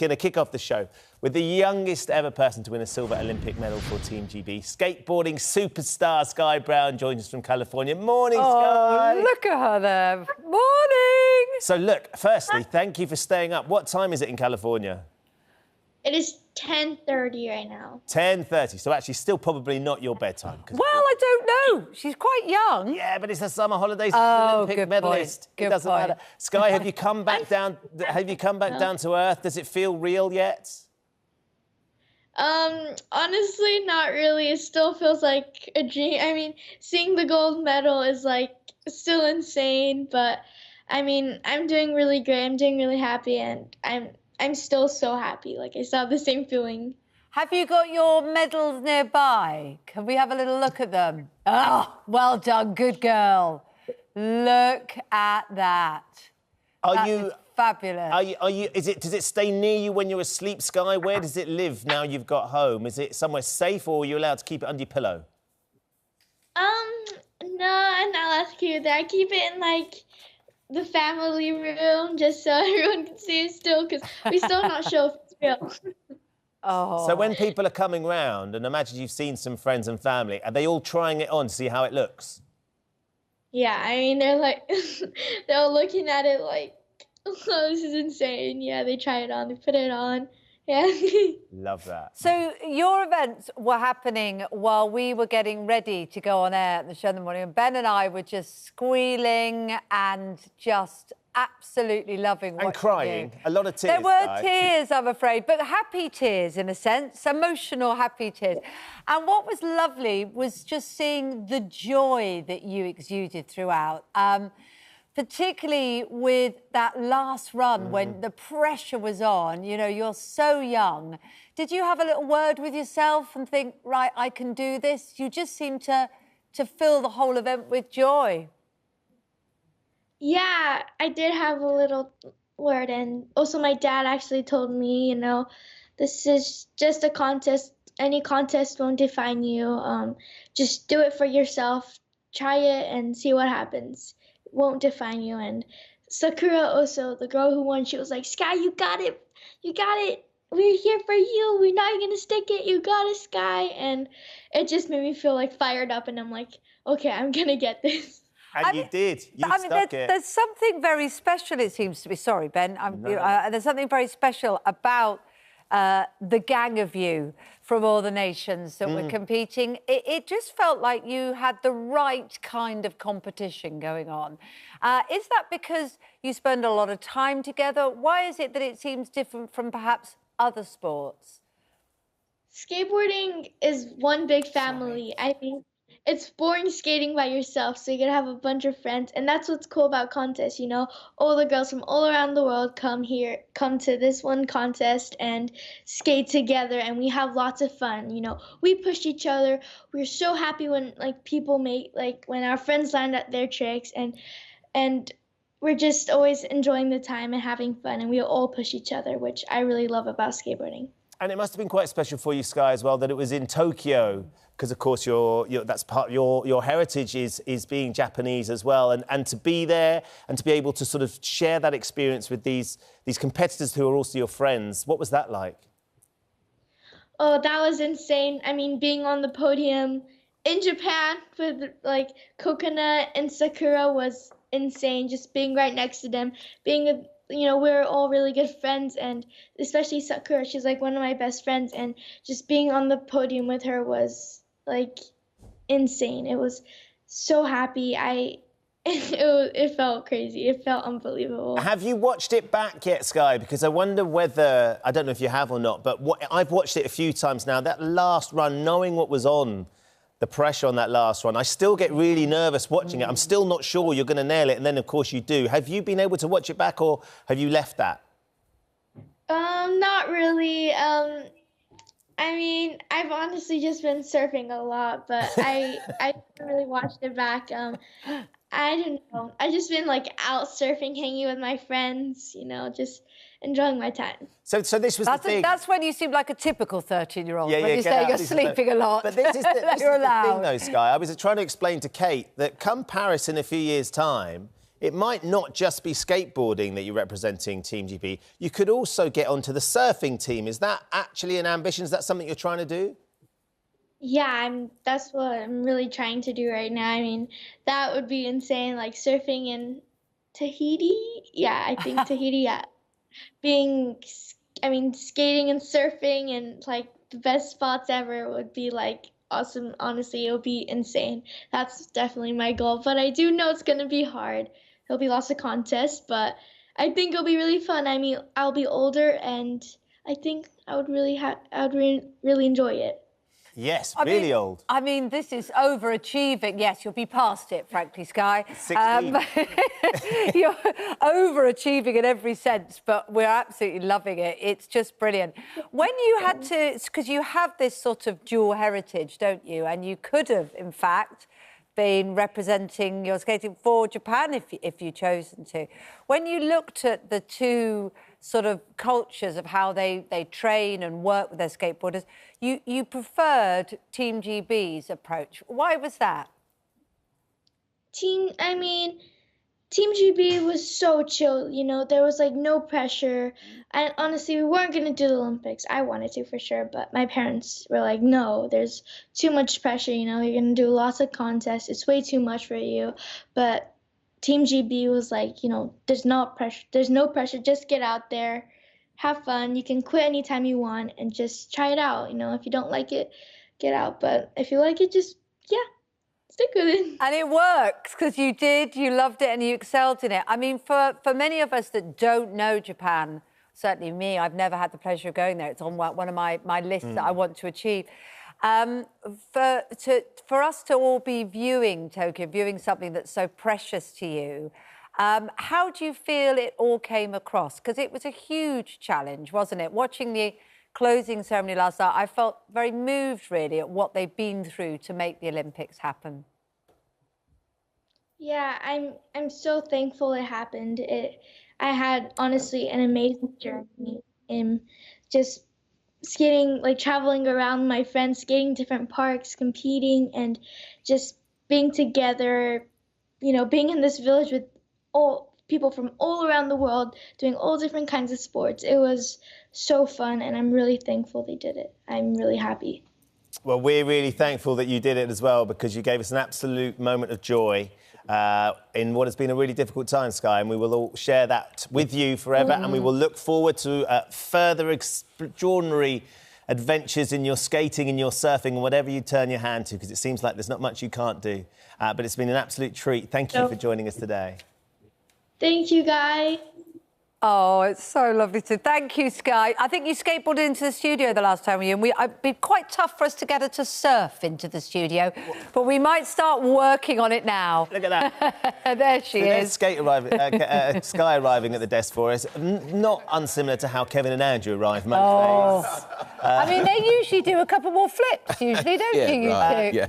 going to kick off the show with the youngest ever person to win a silver Olympic medal for Team GB. Skateboarding superstar Sky Brown joins us from California. Morning, Sky. Look at her there. Morning. So, look, firstly, thank you for staying up. What time is it in California? It is 10:30 right now. 10:30, so actually still probably not your bedtime. Well, I don't know. She's quite young. Yeah, but it's the summer holidays. Oh, Olympic good medalist. point. It doesn't matter. Sky, have you come back down? Have you come back down to earth? Does it feel real yet? Honestly, not really. It still feels like a dream. I mean, seeing the gold medal is like still insane, but I mean, I'm doing really great. I'm doing really happy, and I'm still so happy. Like, I still have the same feeling. Have you got your medals nearby? Can we have a little look at them? Oh, well done, good girl. Look at that. That is fabulous. Does it stay near you when you're asleep, Sky? Where does it live now you've got home? Is it somewhere safe, or are you allowed to keep it under your pillow? No, I'm not allowed to keep it there. I keep it in, like, the family room just so everyone can see it still, because we still not sure if it's real. Oh. So when people are coming round, and imagine you've seen some friends and family, are they all trying it on to see how it looks? Yeah, I mean, they're like, they're all looking at it like, oh, this is insane. Yeah, they try it on, they put it on. Yeah. Love that. So your events were happening while we were getting ready to go on air at the show in the morning, and Ben and I were just squealing and just absolutely loving what and crying. A lot of tears. There were tears, I'm afraid, but happy tears in a sense, emotional happy tears. And what was lovely was just seeing the joy that you exuded throughout. Particularly with that last run when the pressure was on, you know, you're so young. Did you have a little word with yourself and think, right, I can do this? You just seemed to fill the whole event with joy. Yeah, I did have a little word, and also my dad actually told me, you know, this is just a contest. Any contest won't define you. Just do it for yourself. Try it and see what happens. Won't define you. And Sakura also, the girl who won, she was like, Sky, you got it. You got it. We're here for you. We're not going to stick it. You got it, Sky. And it just made me feel like fired up. And I'm like, okay, I'm going to get this. And you did. You stuck it. There's something very special, it seems to be. Sorry, Ben. There's something very special about the gang of you from all the nations that were competing. It just felt like you had the right kind of competition going on. Is that because you spend a lot of time together? Why is it that it seems different from perhaps other sports? Skateboarding is one big family. I mean, it's boring skating by yourself, so you're gonna have a bunch of friends, and that's what's cool about contests, you know? All the girls from all around the world come to this one contest and skate together, and we have lots of fun, you know? We push each other. We're so happy when, like, people make, like, when our friends land at their tricks, and we're just always enjoying the time and having fun, and we all push each other, which I really love about skateboarding. And it must have been quite special for you, Sky, as well, that it was in Tokyo, because, of course, that's part of your heritage is being Japanese as well. And to be there and to be able to sort of share that experience with these competitors who are also your friends, what was that like? Oh, that was insane. I mean, being on the podium in Japan with, like, Coconut and Sakura was insane. Just being right next to them, you know, we're all really good friends, and especially Sakura, she's like one of my best friends, and just being on the podium with her was like insane. It was so happy. It felt crazy. It felt unbelievable. Have you watched it back yet, Sky? Because I wonder whether, I don't know if you have or not, but I've watched it a few times now. That last run, knowing what was on, the pressure on that last run, I still get really nervous watching it. I'm still not sure you're going to nail it, and then, of course, you do. Have you been able to watch it back, or have you left that? Not really. I mean, I've honestly just been surfing a lot, but I haven't really watched it back. I don't know. I've just been, like, out surfing, hanging with my friends, you know, just enjoying my time. So this was the thing. That's when you seem like a typical 13-year-old, when you say you're sleeping a lot. But this is the thing, though, Sky. I was trying to explain to Kate that come Paris in a few years' time, it might not just be skateboarding that you're representing Team GB. You could also get onto the surfing team. Is that actually an ambition? Is that something you're trying to do? Yeah, that's what I'm really trying to do right now. I mean, that would be insane, like surfing in Tahiti. Yeah, I think Tahiti, yeah. Skating and surfing and like the best spots ever would be like awesome. Honestly, it would be insane. That's definitely my goal, but I do know it's gonna be hard. There'll be lots of contests, but I think it'll be really fun. I mean, I'll be older, and I think I would really really enjoy it. Yes, really old. I mean, this is overachieving. Yes, you'll be past it, frankly, Sky. 16. You're overachieving in every sense, but we're absolutely loving it. It's just brilliant. When you had to, because you have this sort of dual heritage, don't you? And you could have, in fact, been representing your skating for Japan if you chosen to. When you looked at the two sort of cultures of how they train and work with their skateboarders, you preferred Team GB's approach. Why was that? Team GB was so chill, you know, there was like no pressure. And honestly, we weren't going to do the Olympics. I wanted to for sure, but my parents were like, no, there's too much pressure, you know, you're going to do lots of contests. It's way too much for you. But Team GB was like, you know, there's no pressure. Just get out there, have fun. You can quit anytime you want and just try it out. You know, if you don't like it, get out. But if you like it, just, yeah. Stick with it. And it works, because you loved it and you excelled in it. I mean, for many of us that don't know Japan, certainly me, I've never had the pleasure of going there. It's on one of my lists that I want to achieve. For us to all be viewing Tokyo, viewing something that's so precious to you, how do you feel it all came across? Because it was a huge challenge, wasn't it? Watching the closing ceremony last night, I felt very moved, really, at what they've been through to make the Olympics happen. Yeah, I'm so thankful it happened. I had honestly an amazing journey in just skating, like traveling around my friends, skating different parks, competing, and just being together, you know, being in this village with all people from all around the world doing all different kinds of sports. It was so fun, and I'm really thankful they did it. I'm really happy. Well, we're really thankful that you did it as well, because you gave us an absolute moment of joy in what has been a really difficult time, Sky, and we will all share that with you forever, and we will look forward to further extraordinary adventures in your skating, in your surfing, and whatever you turn your hand to, because it seems like there's not much you can't do. But it's been an absolute treat. Thank you for joining us today. Thank you, Guy. Oh, it's so lovely to... Thank you, Sky. I think you skateboarded into the studio the last time, and it'd be quite tough for us to get her to surf into the studio, but we might start working on it now. Look at that. There she is. Sky arriving at the desk for us. Not unsimilar to how Kevin and Andrew arrived most days. I mean, they usually do a couple more flips, usually, don't you, you two? Yeah.